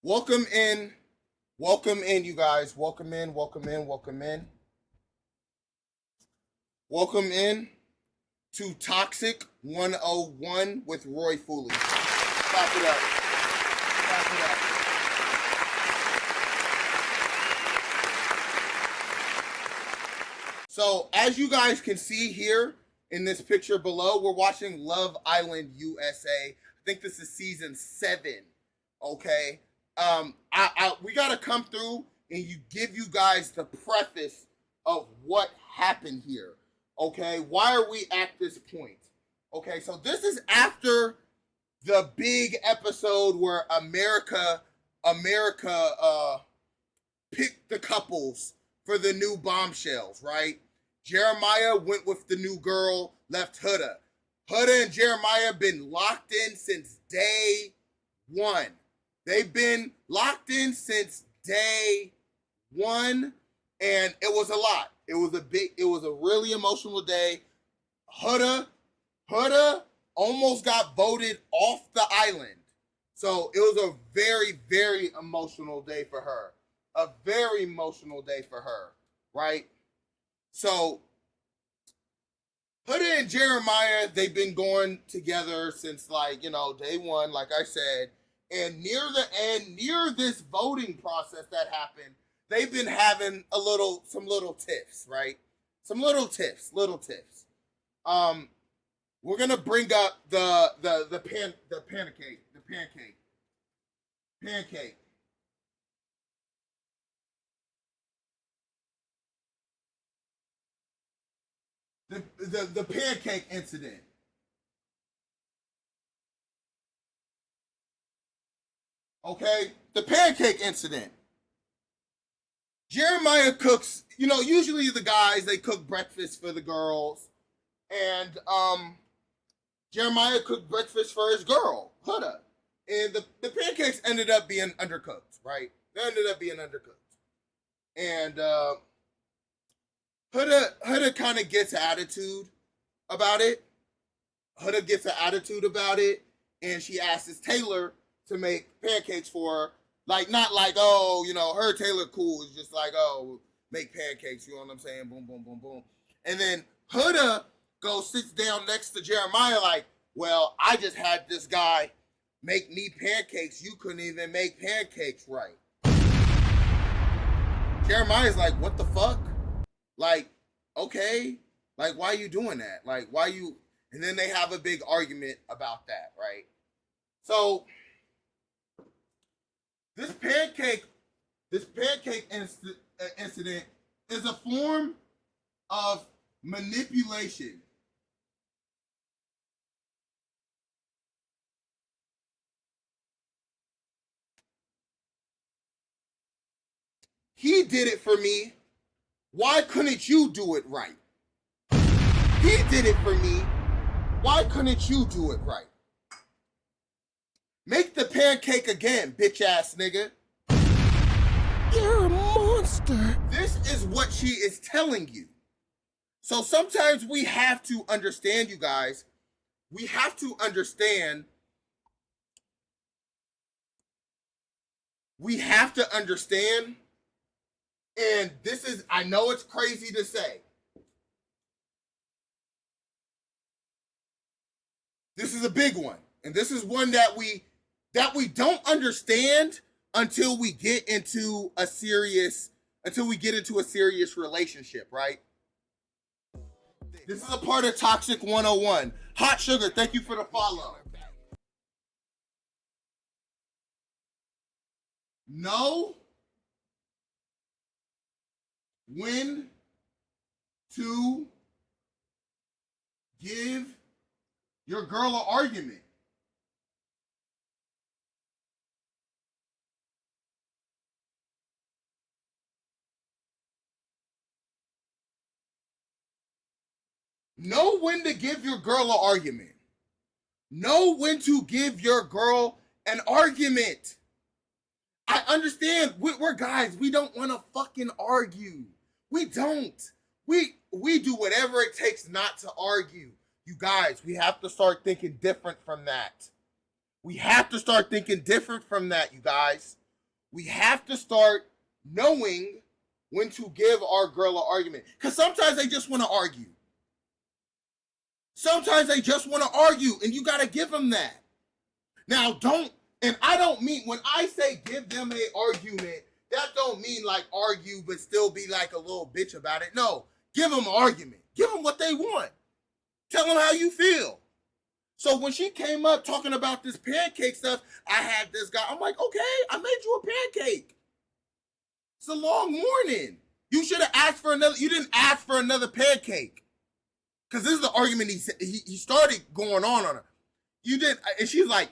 Welcome in. Welcome in, you guys. Welcome in. Welcome in. Welcome in. Welcome in to Toxic 101 with Roy Foley. Clap it up. Clap it up. So, as you guys can see here in this picture below, we're watching Love Island USA. I think this is season 7. Okay. We gotta come through and give you guys the preface of what happened here. Okay, why are we at this point? Okay, so this is after the big episode where America picked the couples for the new bombshells, right? Jeremiah went with the new girl, left Huda. Huda and Jeremiah been locked in since day one. They've been locked in since day one, and it was a lot. It was a really emotional day. Huda almost got voted off the island. So it was a very, very emotional day for her. A very emotional day for her, right? So Huda and Jeremiah, they've been going together since day one, like I said. And near the end, near this voting process that happened, they've been having some little tiffs, right? Some little tiffs. We're gonna bring up the pancake. The pancake incident. Okay, the pancake incident. Jeremiah cooks, usually the guys, they cook breakfast for the girls. And Jeremiah cooked breakfast for his girl, Huda. And the pancakes ended up being undercooked, right? They ended up being undercooked. And Huda kind of gets an attitude about it. And she asks Taylor to make pancakes for her. Not her Taylor cool. It's just make pancakes, you know what I'm saying? Boom, boom, boom, boom. And then Huda sits down next to Jeremiah well, I just had this guy make me pancakes. You couldn't even make pancakes right. Jeremiah's like, what the fuck? Okay. Why are you doing that? Why you... And then they have a big argument about that, right? So... This pancake incident is a form of manipulation. He did it for me. Why couldn't you do it right? He did it for me. Why couldn't you do it right? Make the pancake again, bitch ass nigga. You're a monster. This is what she is telling you. So sometimes we have to understand, you guys. We have to understand. And this is, I know it's crazy to say. This is a big one. And this is one that we don't understand until we get into a serious relationship, right? This is a part of Toxic 101. Hot Sugar, thank you for the follow. Know when to give your girl an argument. Know when to give your girl an argument. Know when to give your girl an argument. I understand. We're guys. We don't want to fucking argue. We don't. We do whatever it takes not to argue. You guys, we have to start thinking different from that. You guys. We have to start knowing when to give our girl an argument. Because sometimes they just want to argue. Sometimes they just want to argue, and you got to give them that. Now, I don't mean, when I say give them an argument, that don't mean like argue but still be like a little bitch about it. No, give them an argument. Give them what they want. Tell them how you feel. So when she came up talking about this pancake stuff, I had this guy. I'm like, okay, I made you a pancake. It's a long morning. You should have asked for another. You didn't ask for another pancake. Because this is the argument he started going on her. You didn't. And she's like,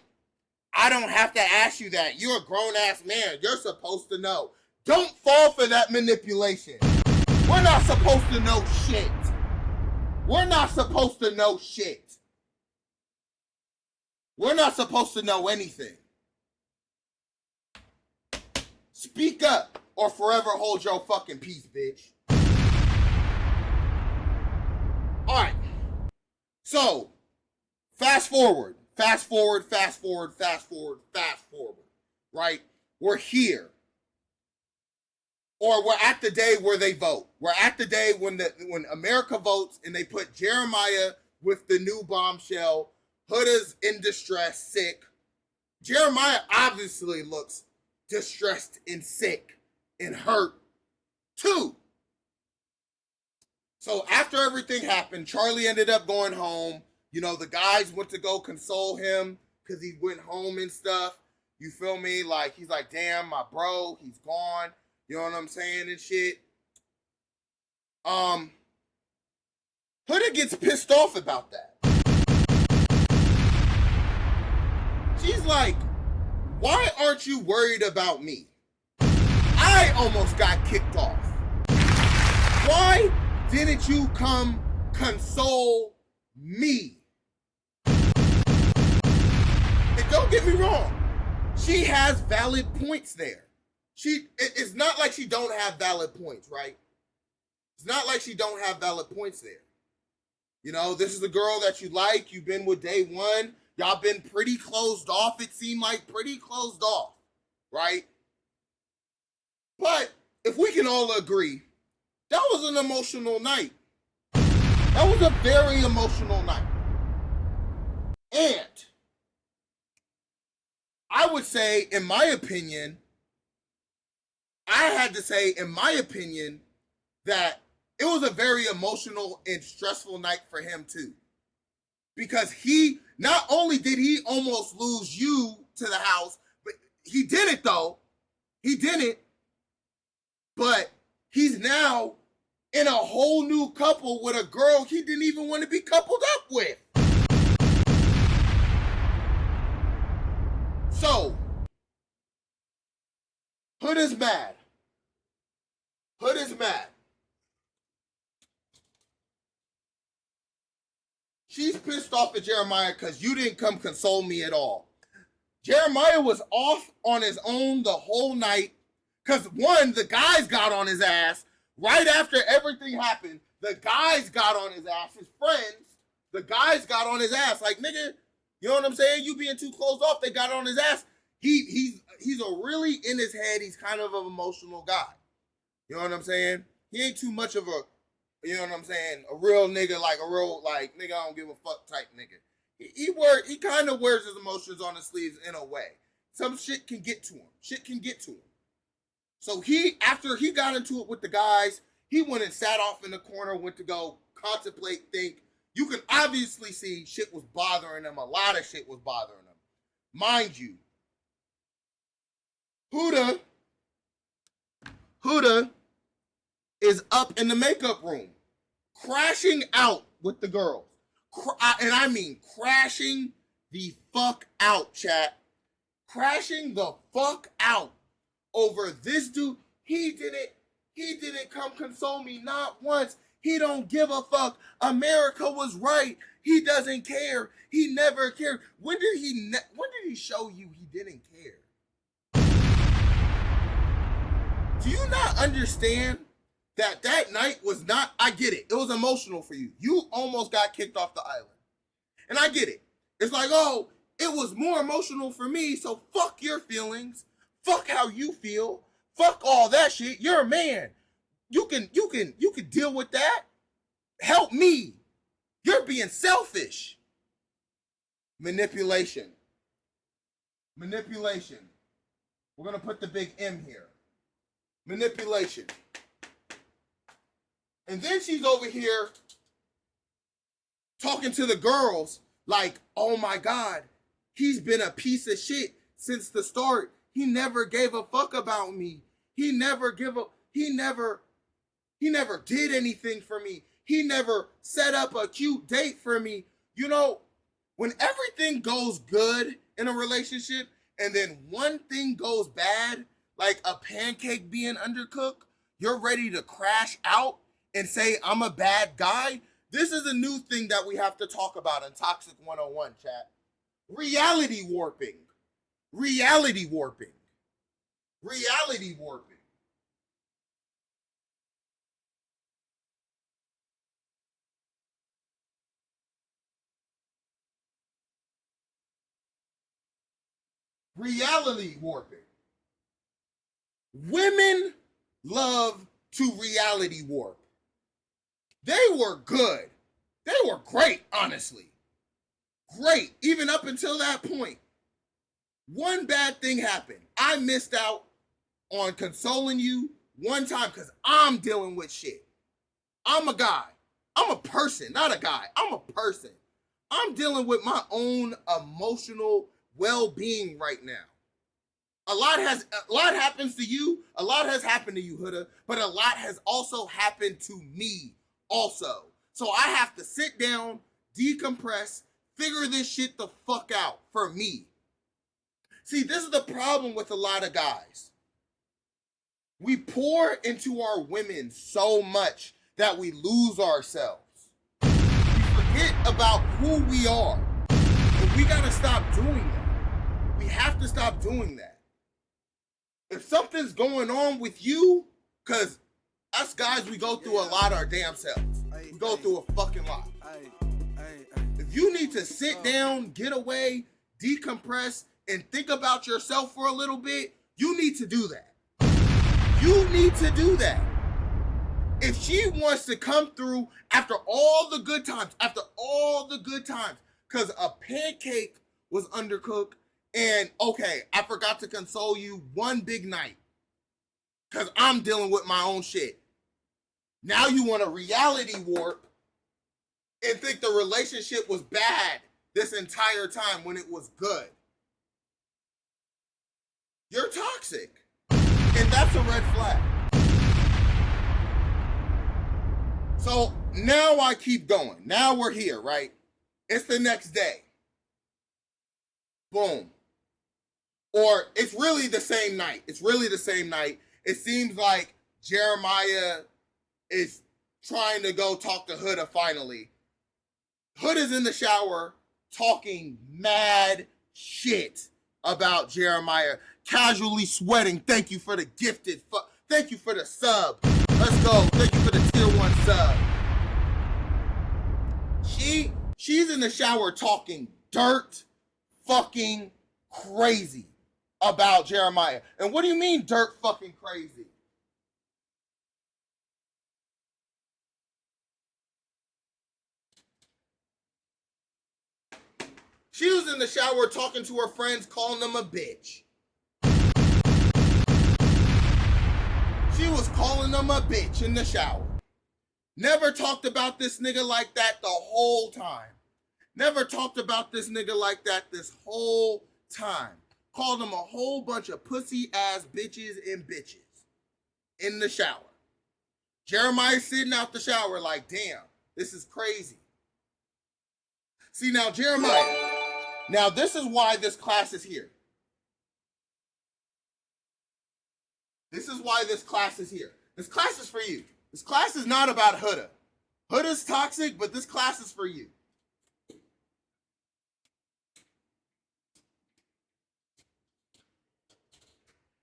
I don't have to ask you that. You're a grown-ass man. You're supposed to know. Don't fall for that manipulation. We're not supposed to know shit. We're not supposed to know shit. We're not supposed to know anything. Speak up or forever hold your fucking peace, bitch. Alright. So, fast forward. Right? We're here. Or we're at the day where they vote. We're at the day when America votes and they put Jeremiah with the new bombshell. Huda's in distress, sick. Jeremiah obviously looks distressed and sick and hurt too. So after everything happened, Charlie ended up going home. You know, the guys went to go console him because he went home and stuff. You feel me? Like, he's like, damn, my bro, he's gone. You know what I'm saying and shit. Huda gets pissed off about that. She's like, why aren't you worried about me? I almost got kicked off. Why didn't you come console me? And don't get me wrong. She has valid points there. It's not like she don't have valid points, right? It's not like she don't have valid points there. You know, this is a girl that you like. You've been with day one. Y'all been pretty closed off. It seemed like pretty closed off, right? But if we can all agree, that was an emotional night. That was a very emotional night. And I would say, in my opinion, that it was a very emotional and stressful night for him too. Because he, not only did he almost lose you to the house, but he did it though. He didn't. But he's now in a whole new couple with a girl he didn't even want to be coupled up with. So, Huda's mad. She's pissed off at Jeremiah because you didn't come console me at all. Jeremiah was off on his own the whole night because, one, the guys got on his ass. Right after everything happened, the guys got on his ass. His friends, the guys got on his ass. Like, nigga, you know what I'm saying? You being too closed off, they got on his ass. He's a really, in his head, he's kind of an emotional guy. You know what I'm saying? He ain't too much of a, you know what I'm saying, a real nigga, like a real, like, nigga, I don't give a fuck type nigga. He kind of wears his emotions on his sleeves in a way. Some shit can get to him. So after he got into it with the guys, he went and sat off in the corner, went to go contemplate, think. You can obviously see shit was bothering him. A lot of shit was bothering him. Mind you, Huda is up in the makeup room, crashing out with the girls. And I mean crashing the fuck out, chat. Crashing the fuck out over this dude. He didn't come console me, not once. He don't give a fuck. America was right. He doesn't care. He never cared. When did he show you he didn't care? Do you not understand that night was not, I get it. It was emotional for you. You almost got kicked off the island. And I get it. It's like, oh, it was more emotional for me, so fuck your feelings. Fuck how you feel. Fuck all that shit. You're a man. You can deal with that. Help me. You're being selfish. Manipulation. Manipulation. We're going to put the big M here. Manipulation. And then she's over here talking to the girls like, oh my God, he's been a piece of shit since the start. He never gave a fuck about me. He never did anything for me. He never set up a cute date for me. You know, when everything goes good in a relationship and then one thing goes bad, like a pancake being undercooked, you're ready to crash out and say, I'm a bad guy. This is a new thing that we have to talk about in Toxic 101, chat. Reality warping. Reality warping. Reality warping. Reality warping. Women love to reality warp. They were good. They were great, honestly. Great, even up until that point. One bad thing happened. I missed out on consoling you one time because I'm dealing with shit. I'm a guy. I'm a person, not a guy. I'm a person. I'm dealing with my own emotional well-being right now. A lot happens to you. A lot has happened to you, Huda, but a lot has also happened to me also. So I have to sit down, decompress, figure this shit the fuck out for me. See, this is the problem with a lot of guys. We pour into our women so much that we lose ourselves. We forget about who we are. And we gotta stop doing that. We have to stop doing that. If something's going on with you, because us guys, we go through a lot our damn selves. We go through a fucking lot. If you need to sit down, get away, decompress, and think about yourself for a little bit, you need to do that. You need to do that. If she wants to come through after all the good times, because a pancake was undercooked, and okay, I forgot to console you one big night because I'm dealing with my own shit. Now you want a reality warp and think the relationship was bad this entire time when it was good. You're toxic. And that's a red flag. So now I keep going. Now we're here, right? It's the next day. Boom. Or it's really the same night. It seems like Jeremiah is trying to go talk to Huda finally. Huda's in the shower talking mad shit about Jeremiah. Casually sweating. Thank you for the gifted. Thank you for the sub. Let's go. Thank you for the tier 1 sub. She's in the shower talking dirt fucking crazy about Jeremiah. And what do you mean dirt fucking crazy? She was in the shower talking to her friends, calling them a bitch. She was calling them a bitch in the shower. Never talked about this nigga like that the whole time. Never talked about this nigga like that this whole time. Called him a whole bunch of pussy ass bitches and bitches in the shower. Jeremiah sitting out the shower like, damn, this is crazy. See, now Jeremiah, now this is why this class is here. This is why this class is here. This class is for you. This class is not about Huda. Huda's toxic, but this class is for you.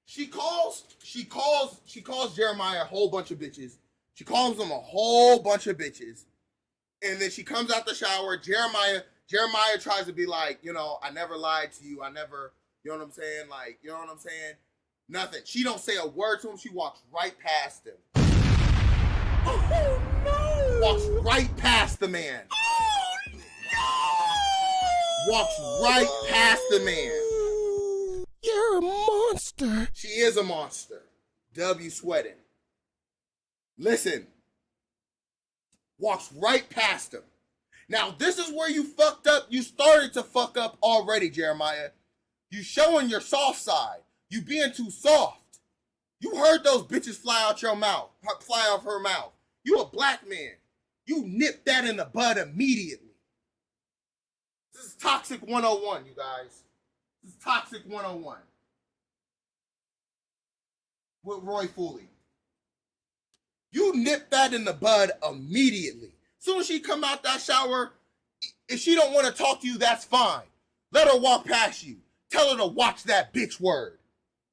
She calls Jeremiah a whole bunch of bitches. She calls him a whole bunch of bitches. And then she comes out the shower. Jeremiah tries to be like, you know, I never lied to you. I never, you know what I'm saying? Like, you know what I'm saying? Nothing. She don't say a word to him. She walks right past him. Oh no! Walks right past the man. Oh no! Walks right past the man. You're a monster. She is a monster. W sweating. Listen. Walks right past him. Now, this is where you fucked up. You started to fuck up already, Jeremiah. You showing your soft side. You being too soft. You heard those bitches fly out your mouth. Fly off her mouth. You a black man. You nip that in the bud immediately. This is Toxic 101, you guys. This is Toxic 101. With Roy Foley. You nip that in the bud immediately. Soon as she come out that shower, if she don't want to talk to you, that's fine. Let her walk past you. Tell her to watch that bitch word.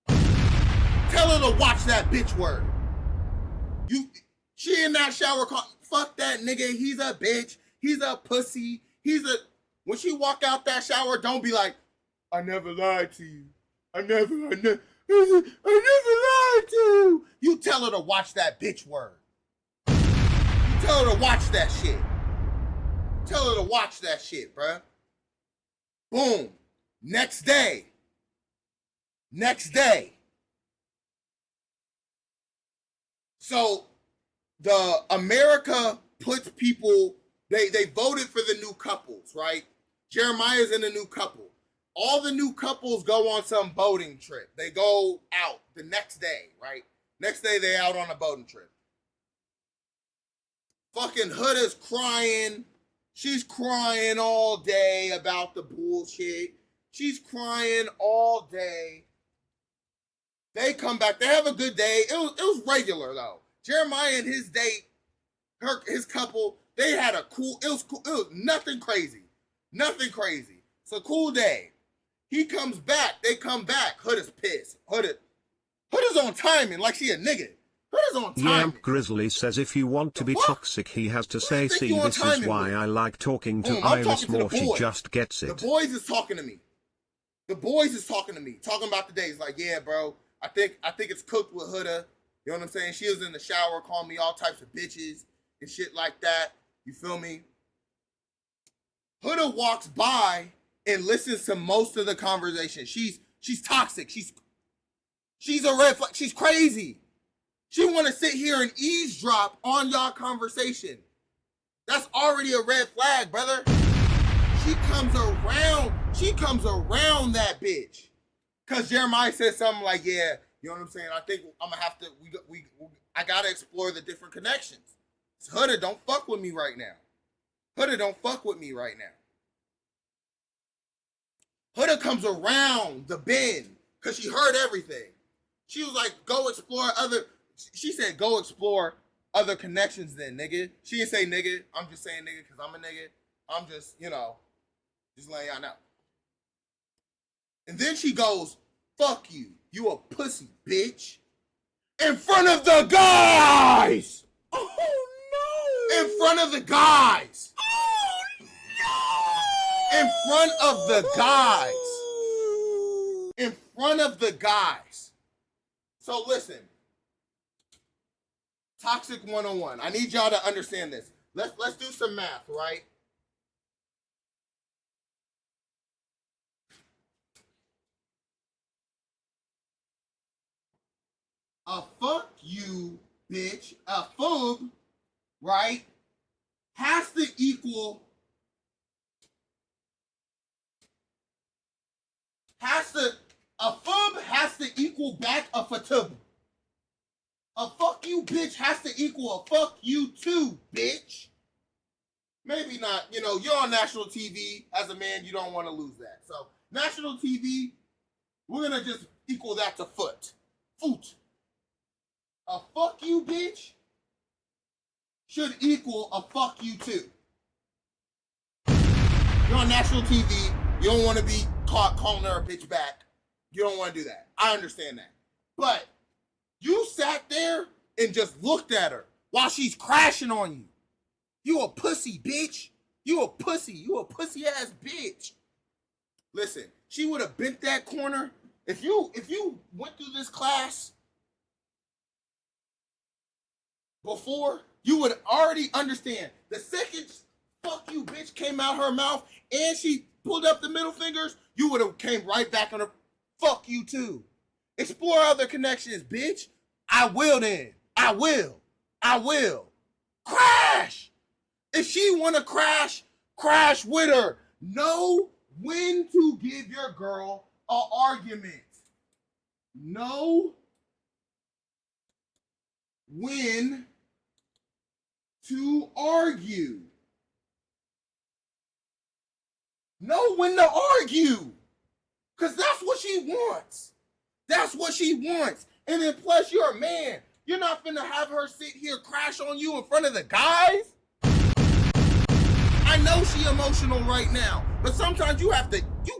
Tell her to watch that bitch word. She in that shower, fuck that nigga. He's a bitch. He's a pussy. When she walk out that shower, don't be like, I never lied to you. I never lied to you. You tell her to watch that bitch word. You tell her to watch that shit. Tell her to watch that shit, bruh. Boom. Next day. So the America puts people, they voted for the new couples, right? Jeremiah's in a new couple. All the new couples go on some boating trip. They go out the next day, right? Next day they out on a boating trip. Fucking Huda's crying. She's crying all day about the bullshit. She's crying all day. They come back. They have a good day. It was regular though. Jeremiah and his date, his couple, they had a cool. It was cool. It was nothing crazy. Nothing crazy. It's a cool day. He comes back. They come back. Huda's pissed. Huda's on timing like she a nigga. Huda's on timing. Yamp Grizzly says if you want to be toxic, he has to say, see, this is why I like talking to Iris more. She just gets it. The boys is talking to me. Talking about the days. Like, yeah, bro. I think it's cooked with Huda. You know what I'm saying? She was in the shower calling me all types of bitches and shit like that. You feel me? Huda walks by and listens to most of the conversation. She's toxic. She's a red flag. She's crazy. She want to sit here and eavesdrop on y'all conversation. That's already a red flag, brother. She comes around that bitch. Cause Jeremiah said something like, yeah, you know what I'm saying? I think I'm gonna have to, I gotta explore the different connections. So Huda, don't fuck with me right now. Huda comes around the bend cause she heard everything. She was like, go explore other connections then, nigga. She didn't say nigga. I'm just saying nigga cause I'm a nigga. I'm just, just letting y'all know. And then she goes, fuck you. You a pussy, bitch. In front of the guys! Oh no! In front of the guys! Oh no! In front of the guys! In front of the guys. So listen. Toxic 101. I need y'all to understand this. Let's do some math, right? A fuck you, bitch, a fub, right, has to equal, a fub has to equal back a fatub. A fuck you, bitch, has to equal a fuck you too, bitch. Maybe not, you're on national TV. As a man, you don't want to lose that. So, national TV, we're going to just equal that to foot. Foot. A fuck you, bitch, should equal a fuck you too. You're on national TV. You don't want to be caught calling her a bitch back. You don't want to do that. I understand that. But you sat there and just looked at her while she's crashing on you. You a pussy, bitch. You a pussy. You a pussy ass bitch. Listen, she would have bent that corner If you went through this class before, you would already understand. The second "fuck you, bitch" came out her mouth and she pulled up the middle fingers, you would have came right back on her "fuck you too." Explore other connections, bitch. I will then. I will. Crash! If she wanna crash, crash with her. Know when to give your girl an argument. Know when to argue. Know when to argue. Because that's what she wants. That's what she wants. And then plus you're a man. You're not finna have her sit here crash on you in front of the guys. I know she emotional right now. But sometimes you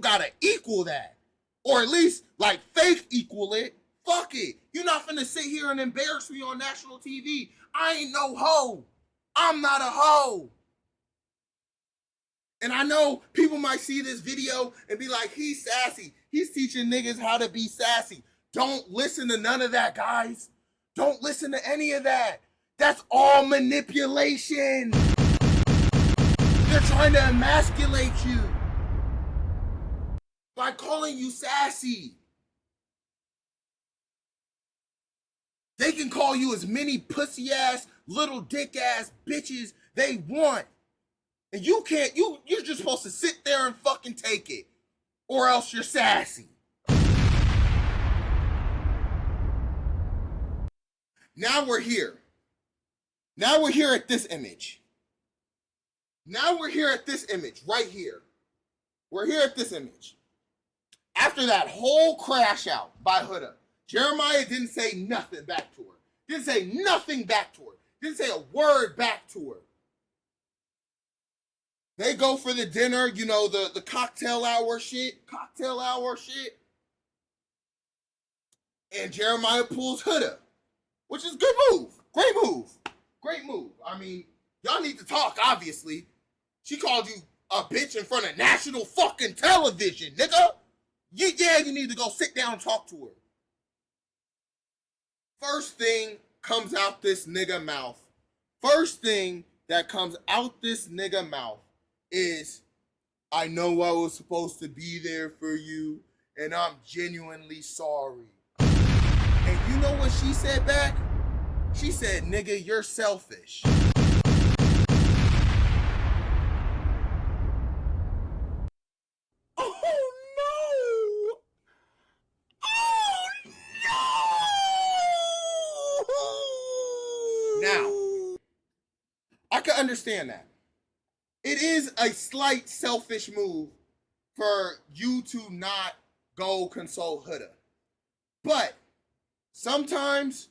gotta equal that. Or at least like fake equal it. Fuck it. You're not finna sit here and embarrass me on national TV. I ain't no hoe. I'm not a hoe. And I know people might see this video and be like, he's sassy. He's teaching niggas how to be sassy. Don't listen to none of that, guys. Don't listen to any of that. That's all manipulation. They're trying to emasculate you by calling you sassy. They can call you as many pussy ass, little dick ass bitches they want. And you can't, you're just supposed to sit there and fucking take it. Or else you're sassy. Now we're here. Now we're here at this image. Now we're here at this image right here. We're here at this image. After that whole crash out by Huda, Jeremiah didn't say nothing back to her. Didn't say nothing back to her. Didn't say a word back to her. They go for the dinner, you know, the cocktail hour shit. And Jeremiah pulls Huda, which is a good move. Great move. I mean, y'all need to talk, obviously. She called you a bitch in front of national fucking television, nigga. Yeah, you need to go sit down and talk to her. First thing comes out this nigga mouth. First thing that comes out this nigga mouth is, I know I was supposed to be there for you, and I'm genuinely sorry. And you know what she said back? She said, nigga, you're selfish. Oh no! Oh no! Now, I can understand that. It is a slight selfish move for you to not go console Huda. But sometimes,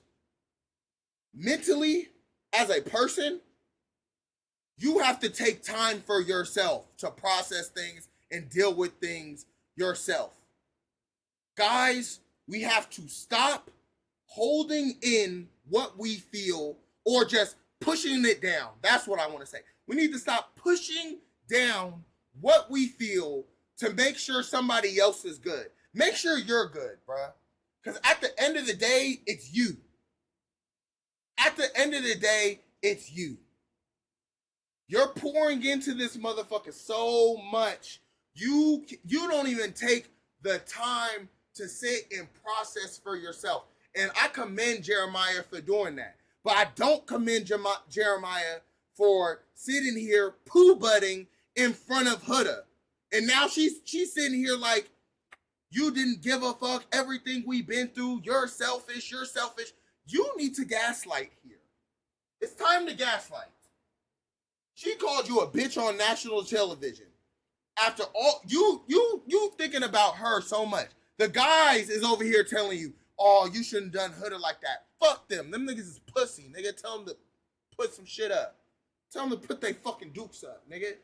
mentally, as a person, you have to take time for yourself to process things and deal with things yourself. Guys, we have to stop holding in what we feel or just pushing it down. That's what I want to say. We need to stop pushing down what we feel to make sure somebody else is good. Make sure you're good, bruh. Because at the end of the day, it's you. At the end of the day, it's you. You're pouring into this motherfucker so much. You don't even take the time to sit and process for yourself. And I commend Jeremiah for doing that. But I don't commend Jeremiah for sitting here poo-butting in front of Huda. And now she's sitting here like, you didn't give a fuck, everything we've been through, you're selfish. You need to gaslight here. It's time to gaslight. She called you a bitch on national television. After all, you thinking about her so much. The guys is over here telling you, oh, you shouldn't have done Huda like that. Fuck them. Them niggas is pussy, nigga. Tell them to put some shit up. Tell them to put their fucking dukes up, nigga.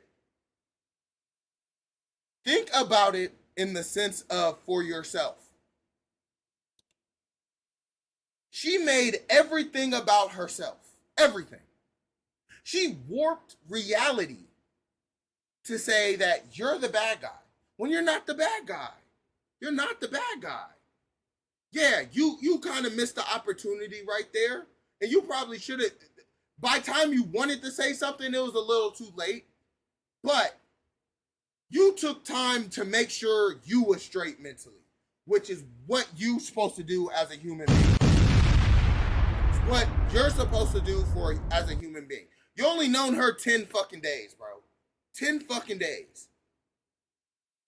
Think about it in the sense of for yourself. She made everything about herself. Everything. She warped reality to say that you're the bad guy when you're not the bad guy. You're not the bad guy. yeah, you kind of missed the opportunity right there. And you probably should have, by the time you wanted to say something, it was a little too late. But you took time to make sure you were straight mentally, which is what you're supposed to do as a human being. It's what you're supposed to do as a human being. You only known her 10 fucking days, bro. 10 fucking days.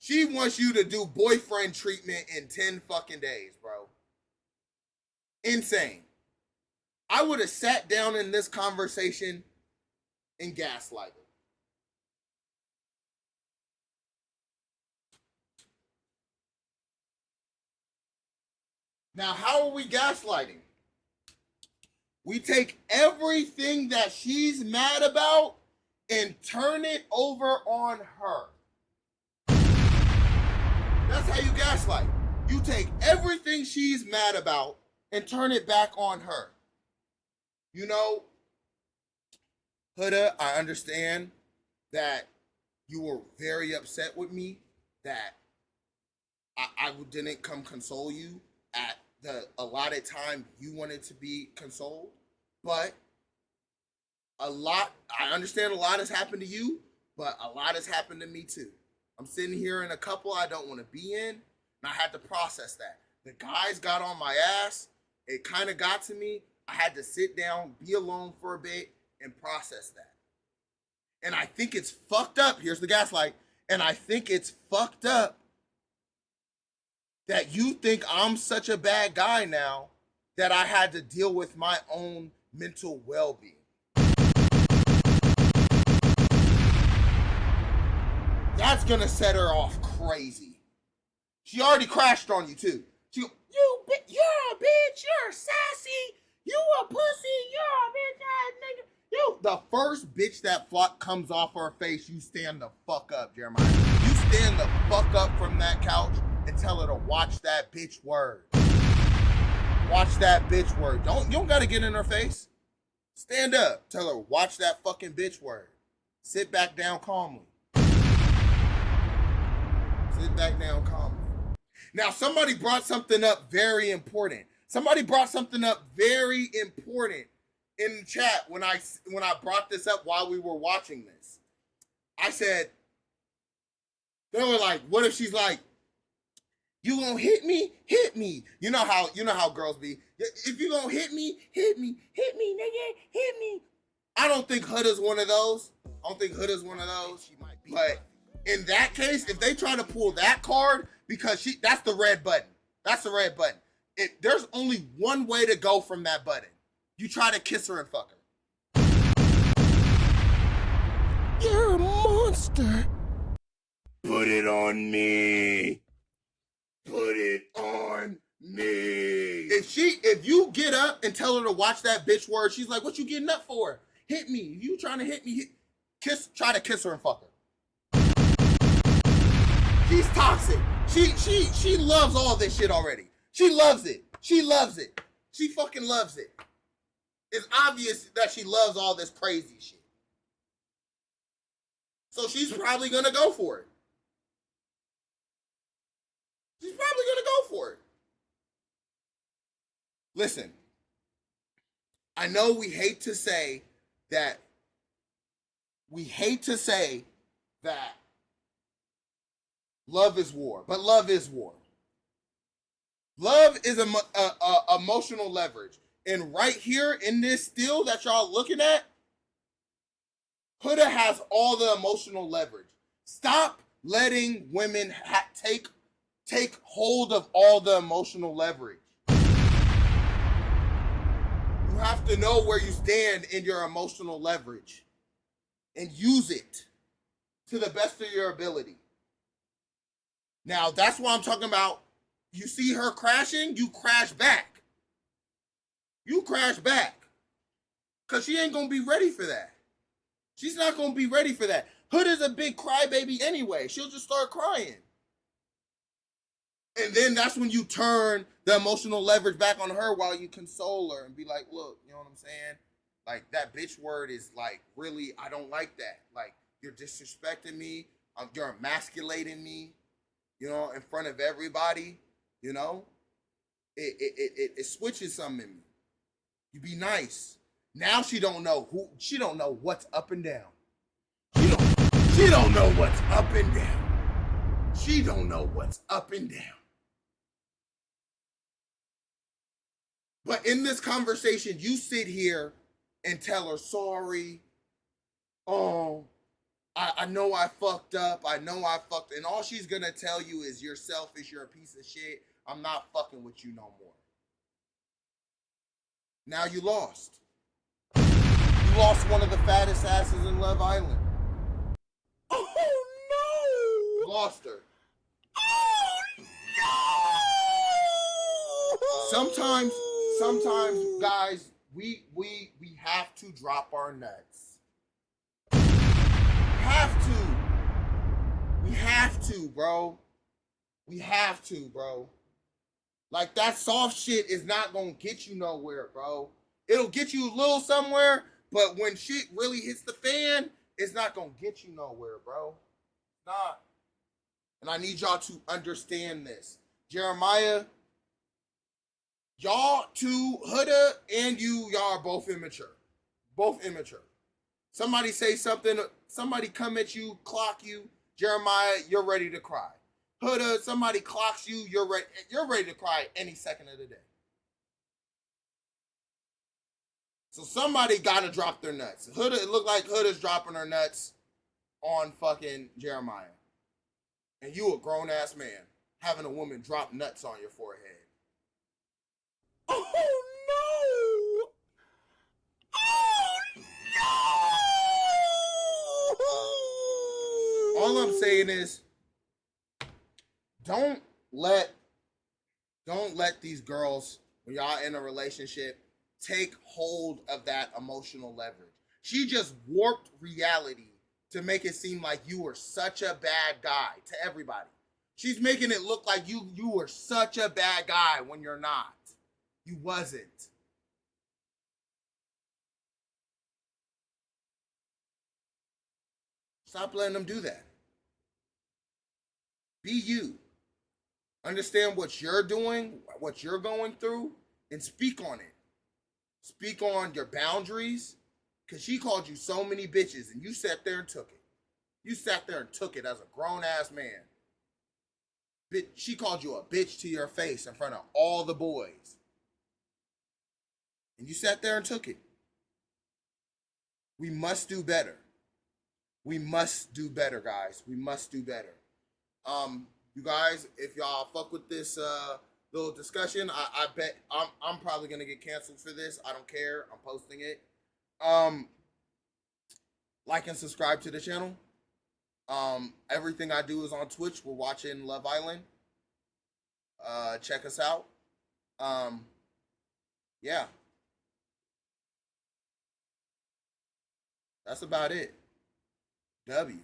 She wants you to do boyfriend treatment in 10 fucking days, bro. Insane. I would have sat down in this conversation and gaslighted. Now, how are we gaslighting? We take everything that she's mad about and turn it over on her. That's how you gaslight. You take everything she's mad about and turn it back on her. You know, Huda, I understand that you were very upset with me, that I didn't come console you at the allotted time you wanted to be consoled. But I understand a lot has happened to you, but a lot has happened to me too. I'm sitting here in a couple I don't want to be in, and I had to process that. The guys got on my ass. It kind of got to me. I had to sit down, be alone for a bit, and process that. And I think it's fucked up. Here's the gaslight. And I think it's fucked up that you think I'm such a bad guy now that I had to deal with my own mental well-being. That's gonna set her off crazy. She already crashed on you too. She go, you're a bitch, you're sassy, you a pussy, you're a bitch ass nigga. You, the first bitch that comes off her face, you stand the fuck up, Jeremiah. You stand the fuck up from that couch and tell her to watch that bitch word. Watch that bitch word. You don't gotta get in her face. Stand up. Tell her, watch that fucking bitch word. Sit back down calmly. Sit back down calmly. Now, somebody brought something up very important. Somebody brought something up very important in the chat when I brought this up while we were watching this. I said, they were like, what if she's like, you gonna hit me? Hit me. You know how girls be. If you gonna hit me, nigga, hit me. I don't think Huda's one of those. But in that case, if they try to pull that card, because that's the red button. That's the red button. There's only one way to go from that button. You try to kiss her and fuck her. You're a monster. Put it on me. Put it on me. If you get up and tell her to watch that bitch word, she's like, what you getting up for? Hit me. You trying to hit me? Try to kiss her and fuck her. She's toxic. She loves all this shit already. She loves it. She fucking loves it. It's obvious that she loves all this crazy shit. So she's probably gonna go for it. Listen, I know we hate to say that love is war, but love is war. Love is emotional leverage. And right here in this still that y'all looking at, Huda has all the emotional leverage. Stop letting women take hold of all the emotional leverage. You have to know where you stand in your emotional leverage and use it to the best of your ability. Now, that's why I'm talking about, you see her crashing, you crash back. You crash back. Because she ain't going to be ready for that. She's not going to be ready for that. Huda's a big crybaby anyway. She'll just start crying. And then that's when you turn the emotional leverage back on her while you console her and be like, look, you know what I'm saying? Like, that bitch word is like, really, I don't like that. Like, you're disrespecting me. You're emasculating me, you know, in front of everybody, you know? it switches something in me. You be nice. Now she don't know what's up and down. She don't know what's up and down. She don't know what's up and down. But in this conversation, you sit here and tell her sorry. Oh, I know I fucked up. And all she's gonna tell you is you're selfish, you're a piece of shit. I'm not fucking with you no more. Now you lost. You lost one of the fattest asses in Love Island. Oh no! You lost her. Oh no! Sometimes, guys, we have to drop our nuts. We have to, bro. We have to, bro. Like, that soft shit is not gonna get you nowhere, bro. It'll get you a little somewhere, but when shit really hits the fan, it's not gonna get you nowhere, bro. It's not. And I need y'all to understand this. Jeremiah, y'all two, Huda and y'all are both immature. Both immature. Somebody say something, somebody come at you, clock you. Jeremiah, you're ready to cry. Huda, somebody clocks you, you're ready to cry any second of the day. So somebody gotta drop their nuts. Huda, it looked like Huda's dropping her nuts on fucking Jeremiah. And you a grown-ass man having a woman drop nuts on your forehead. Oh no! Oh no! All I'm saying is, don't let these girls, when y'all in a relationship, take hold of that emotional leverage. She just warped reality to make it seem like you were such a bad guy to everybody. She's making it look like you were such a bad guy when you're not. You wasn't. Stop letting them do that. Be you. Understand what you're doing, what you're going through, and speak on it. Speak on your boundaries, because she called you so many bitches, and you sat there and took it. You sat there and took it as a grown-ass man. She called you a bitch to your face in front of all the boys. And you sat there and took it. We must do better. We must do better, guys. We must do better. You guys, if y'all fuck with this little discussion, I bet I'm probably gonna get canceled for this. I don't care. I'm posting it. Like and subscribe to the channel. Everything I do is on Twitch. We're watching Love Island. Check us out. Yeah. That's about it. W.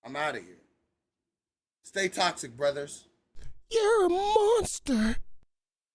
I'm out of here. Stay toxic, brothers. You're a monster.